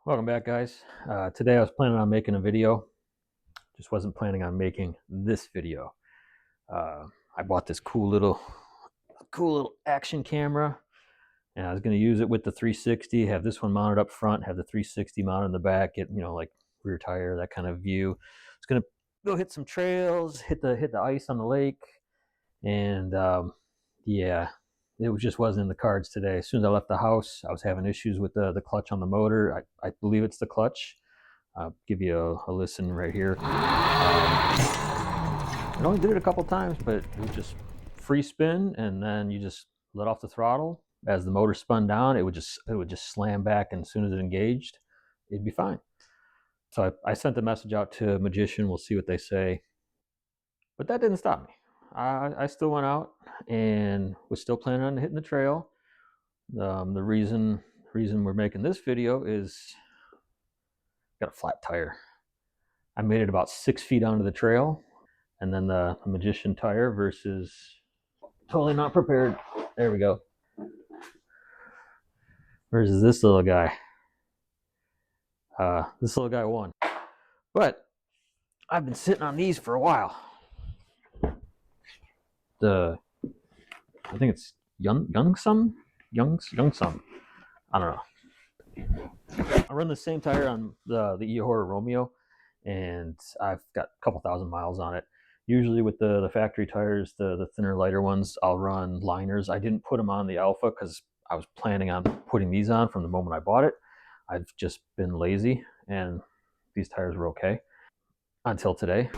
Welcome back, guys. Today I was planning on making a video, just wasn't planning on making this video. I bought this cool little action camera, and I was going to use it with the 360, have this one mounted up front, have the 360 mounted in the back, get, like rear tire, that kind of view. It's going to go hit some trails, hit the ice on the lake, and yeah, it just wasn't in the cards today. As soon as I left the house, I was having issues with the clutch on the motor. I believe it's the clutch. I'll give you a listen right here. I only did it a couple times, but it was just free spin, and then you just let off the throttle. As the motor spun down, it would just slam back, and as soon as it engaged, it'd be fine. So I sent the message out to Magician. We'll see what they say. But that didn't stop me. I still went out and was still planning on hitting the trail. The reason we're making this video is got a flat tire. I made it about 6 feet onto the trail, and then the Magician tire versus totally not prepared. There we go. Versus this little guy. This little guy won. But I've been sitting on these for a while. I think it's YunSCM. I don't know. I run the same tire on the Ehora Romeo, and I've got a couple thousand miles on it. Usually with the factory tires, the thinner, lighter ones, I'll run liners. I didn't put them on the Alpha because I was planning on putting these on from the moment I bought it. I've just been lazy, and these tires were okay until today.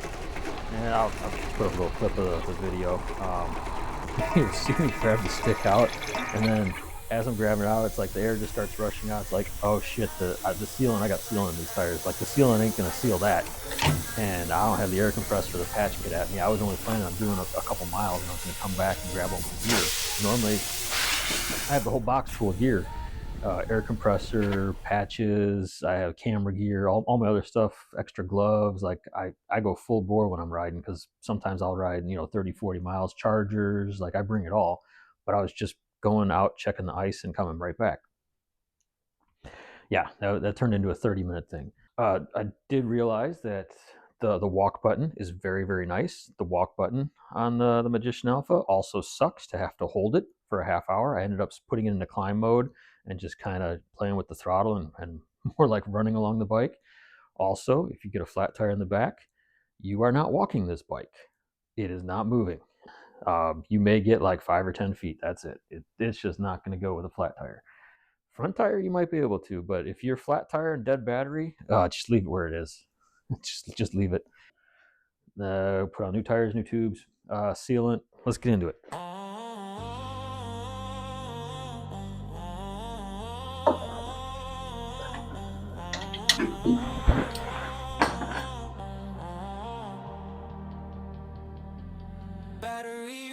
And I'll put a little clip of the video. You see me grab the stick out, and then as I'm grabbing it out, it's like the air just starts rushing out. It's like, oh shit, the sealant, I got sealant in these tires. Like the sealant ain't gonna seal that. And I don't have the air compressor or the patch kit at me. I was only planning on doing a couple miles, and I was gonna come back and grab all the gear. Normally, I have the whole box full of gear. Air compressor, patches, I have camera gear, all my other stuff, extra gloves. Like I go full bore when I'm riding, because sometimes I'll ride 30, 40 miles, chargers, like I bring it all. But I was just going out, checking the ice, and coming right back. Yeah, that turned into a 30-minute thing. I did realize that the walk button is very, very nice. The walk button on the Magician Alpha also sucks to have to hold it for a half hour. I ended up putting it into climb mode and just kind of playing with the throttle and more like running along the bike. Also, if you get a flat tire in the back, you are not walking this bike. It is not moving. You may get like 5 or 10 feet. That's it. It's just not going to go with a flat tire. Front tire, you might be able to, but if you're flat tire and dead battery, just leave it where it is. just leave it. Put on new tires, new tubes, sealant. Let's get into it.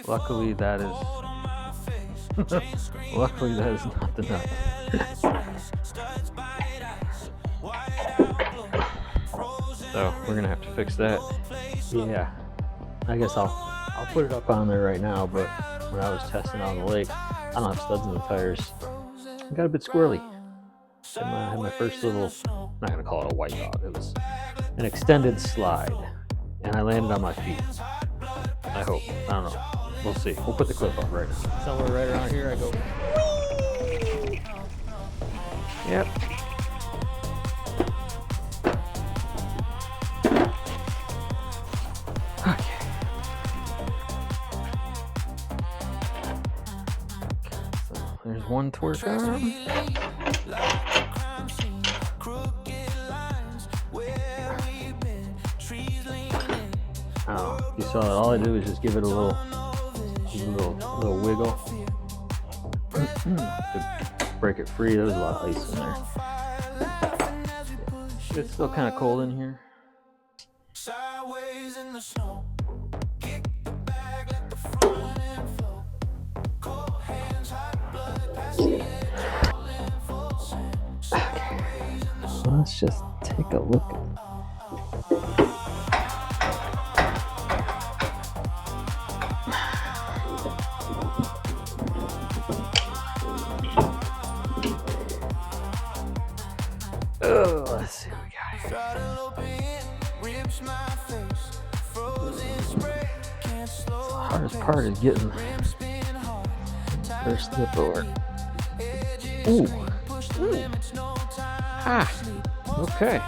Luckily that is luckily that is not the nut. So we're gonna have to fix that. Yeah, I guess I'll put it up on there right now, but when I was testing out on the lake, I don't have studs in the tires. I got a bit squirrely. I had my first little, I'm not gonna call it a wipeout, it was an extended slide, and I landed on my feet. I hope. I don't know. We'll see. We'll put the clip up right now. Somewhere right around here I go. Whee! Yep. Okay. So there's one to work on. Oh, you saw that. All I did was just give it a little wiggle to break it free. There was a lot of ice in there. It's still kind of cold in here. Okay. So let's just take a look. Oh, let's see what we got here. The hardest part is getting first lip over. Ooh. Ooh. Ah. Okay.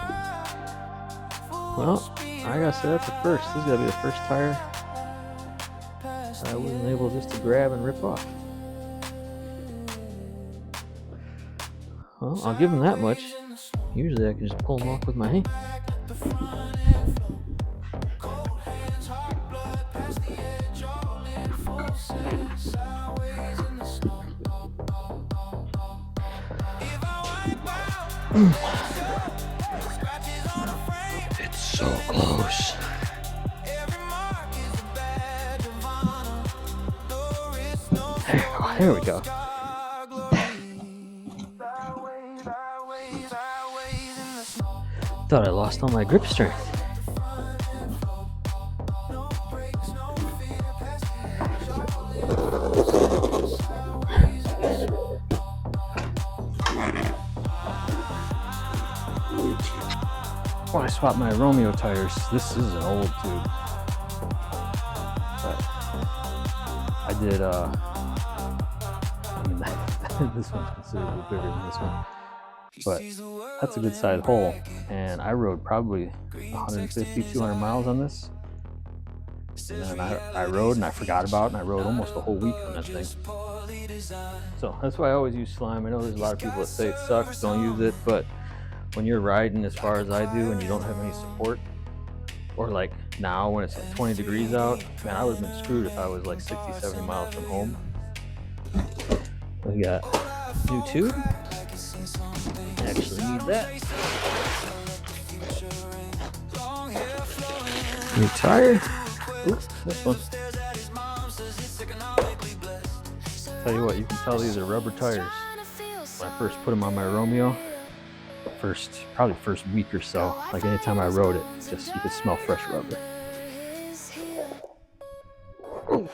Well, I gotta say that's the first. This is gotta be the first tire I wasn't able just to grab and rip off. Well, I'll give them that much. Usually I can just pull them off with my hand. It's so close. There we go. Thought I lost all my grip strength. When I swapped my Romeo tires, this is an old tube, but I did, I mean, this one's considerably bigger than this one, but that's a good sized hole, and I rode probably 150, 200 miles on this, and then I rode and I forgot about it, and I rode almost a whole week on that thing. So that's why I always use slime. I know there's a lot of people that say it sucks, don't use it, but when you're riding as far as I do and you don't have any support, or like now when it's like 20 degrees out, man, I would have been screwed if I was like 60, 70 miles from home. We got new tube. Actually need that. New tire. Oops, this one. Tell you what, you can tell these are rubber tires. When I first put them on my Romeo, probably first week or so, like anytime I rode it, just you could smell fresh rubber. Ooh.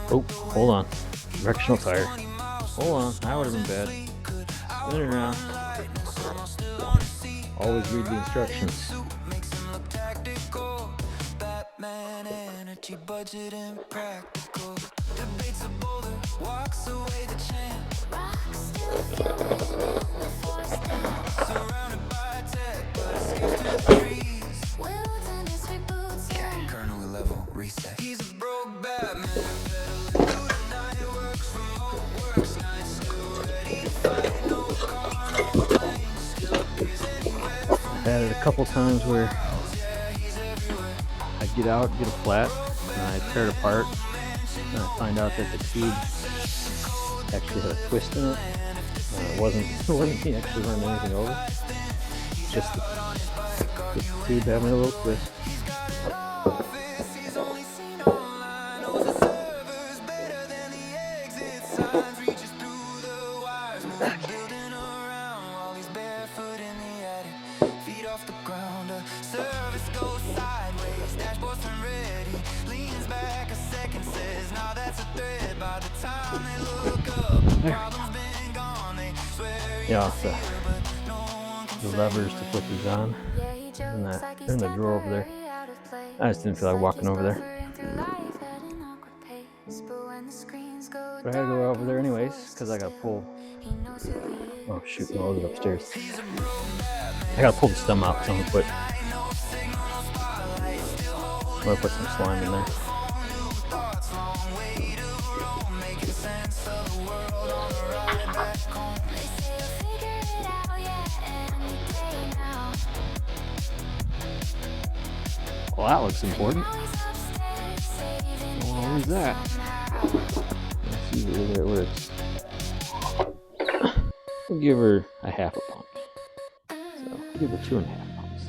Oh, hold on. Directional tire. Hold on, that would have been bad. Spin it around. Always read the instructions. Colonel level reset. He's a broke Batman. I've had it a couple times where I get out, get a flat, and I tear it apart, and I find out that the tube actually had a twist in it. It wasn't me actually running anything over. Just the tube having a little twist. Yeah, the levers to put these on, they're in the drawer over there. I just didn't feel like walking over there, but I had to go over there anyways because I gotta pull. Oh shoot, no, those are upstairs. I gotta pull the stem out, so I'm gonna put some slime in there. Well, that looks important. Well, what is that? Let's see whether it works. We'll give her a half a pump. So we'll give her 2.5 pumps.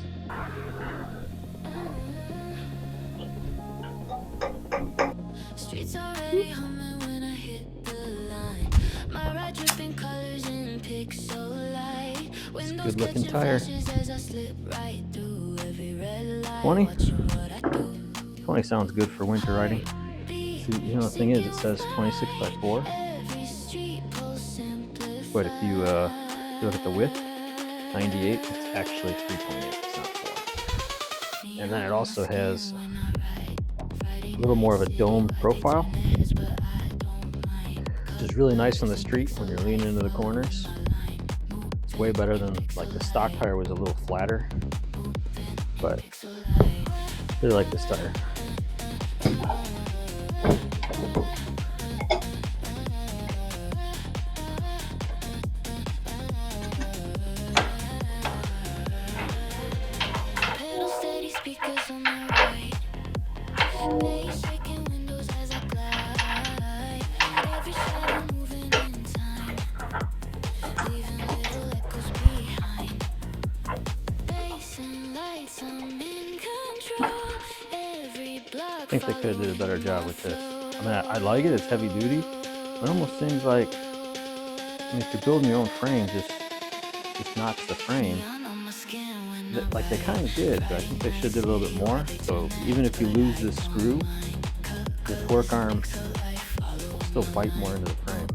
It's already humming when I hit the line. My ride dripping colors in pixel light. Windows Good looking catching tire. flashes as I slip right through every red light. 20? Watching what I do. 20 sounds good for winter riding. See, you know, the thing is, it says 26 by 4. But if you look at the width, 98, it's actually 3.8, it's not 4. And then it also has a little more of a domed profile, which is really nice on the street when you're leaning into the corners. It's way better than, like, the stock tire was a little flatter, but I really like this tire. Pedal steady, speakers on my right. Bass shaking windows as I glide. Every shadow moving in time, leaving little echoes behind. Bass and lights, I'm in control. Every block I think they could have did a better job with this. I mean, I like it, it's heavy duty. It almost seems like, I mean, if you're building your own frame, just notch the frame. Like, they kind of did, but I think they should have did a little bit more. So even if you lose this screw, the torque arm will still bite more into the frame.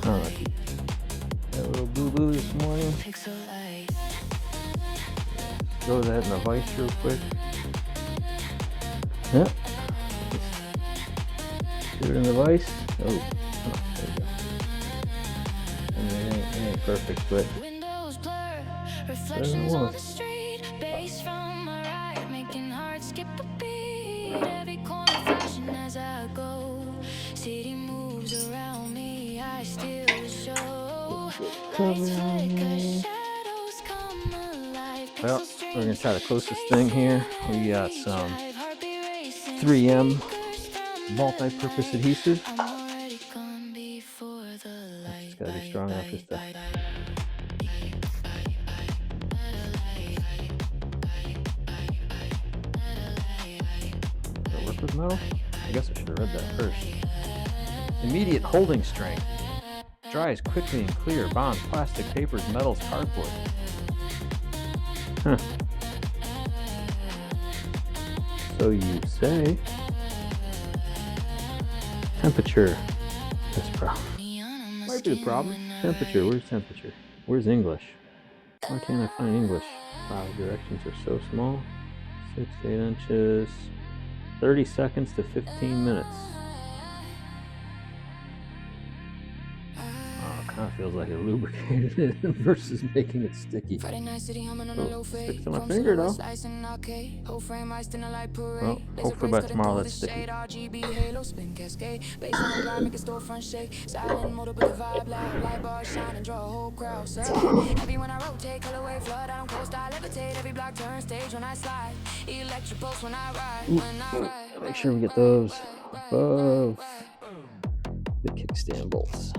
I don't know if you got a little boo-boo this morning. Throw that in the vise real quick. Yep. Put it in the vise. Oh, there you go. I mean, it ain't perfect, but reflections on the street, bass from my right, making hearts skip a beat. Every corner flashing as I go. City moves around me, I still show. Lights flicker, shadows come alive. well, we're gonna try to close this thing here. We got some 3M multi-purpose adhesive. It's gotta be strong enough just to. Does it work with metal? I guess I should have read that first. Immediate holding strength. Dries quickly and clear. Bonds plastic, papers, metals, cardboard. Huh. So you say. Temperature. That's the problem. Might be the problem. Temperature. Where's temperature? Where's English? Why can't I find English? Wow, directions are so small. 6 to 8 inches. 30 seconds to 15 minutes. Kind of feels like it lubricated it versus making it sticky. Oh, sticks to my finger though. Well, hopefully by tomorrow that's sticky. Make sure we get those above the kickstand bolts.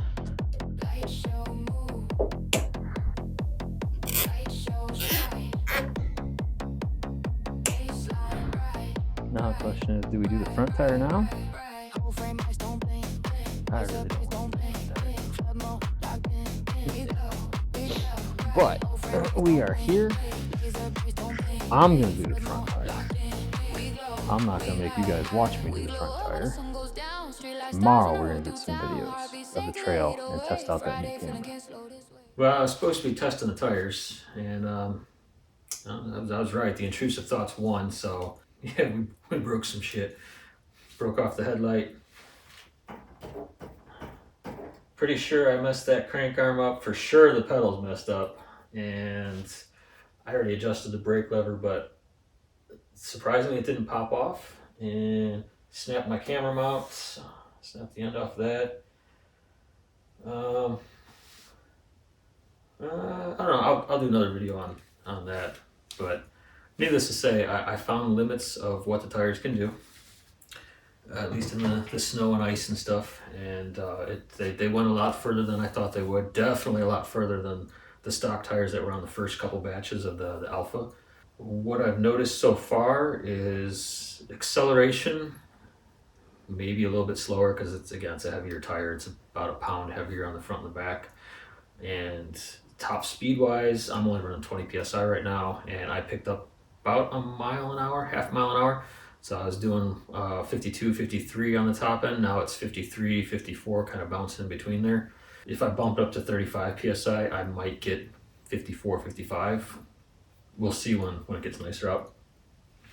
Now the question is, do we do the front tire now? I really don't want to. But we are here. I'm gonna do the front tire. I'm not gonna make you guys watch me do the front tire. Tomorrow we're gonna get some videos of the trail and test out that new camera. Well, I was supposed to be testing the tires, and I was right. The intrusive thoughts won. So yeah, we broke some shit. Broke off the headlight. Pretty sure I messed that crank arm up. For sure the pedal's messed up. And I already adjusted the brake lever, but surprisingly it didn't pop off. And snapped my camera mount. Snapped the end off of that. I don't know. I'll do another video on that. But needless to say, I found limits of what the tires can do. At least in the snow and ice and stuff, and they went a lot further than I thought they would. Definitely a lot further than the stock tires that were on the first couple batches of the Alpha. What I've noticed so far is acceleration maybe a little bit slower because it's a heavier tire. It's about a pound heavier on the front and the back. And top speed wise, I'm only running 20 psi right now, and I picked up about a mile an hour, half mile an hour. So I was doing 52, 53 on the top end. Now it's 53, 54, kind of bouncing in between there. If I bump it up to 35 psi, I might get 54, 55. We'll see when it gets nicer out.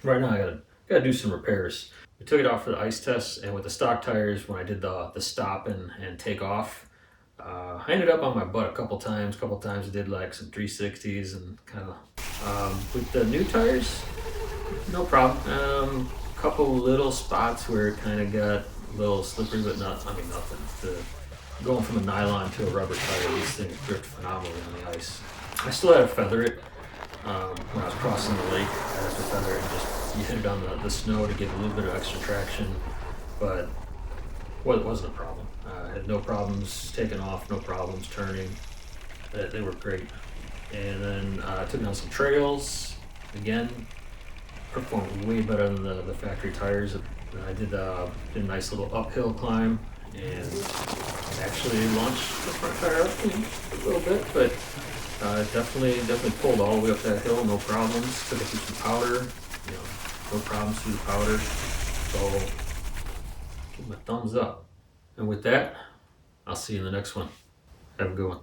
Right now, I gotta do some repairs. We took it out for the ice test, and with the stock tires, when I did the stop and take off, I ended up on my butt a couple times. I did like some 360s and kind of. With the new tires, no problem. Couple little spots where it kind of got a little slippery, but nothing. Going from a nylon to a rubber tire, these things grip phenomenally on the ice. I still had to feather it when I was crossing the lake. I had to feather it and just you hit it on the snow to get a little bit of extra traction, but it wasn't a problem. I had no problems taking off, no problems turning. They were great. And then I took down some trails. Again, performed way better than the factory tires. And I did a nice little uphill climb and actually launched the front tire up a little bit, but definitely pulled all the way up that hill, no problems. Took it through some powder, no problems through the powder. So give them a thumbs up. And with that, I'll see you in the next one. Have a good one.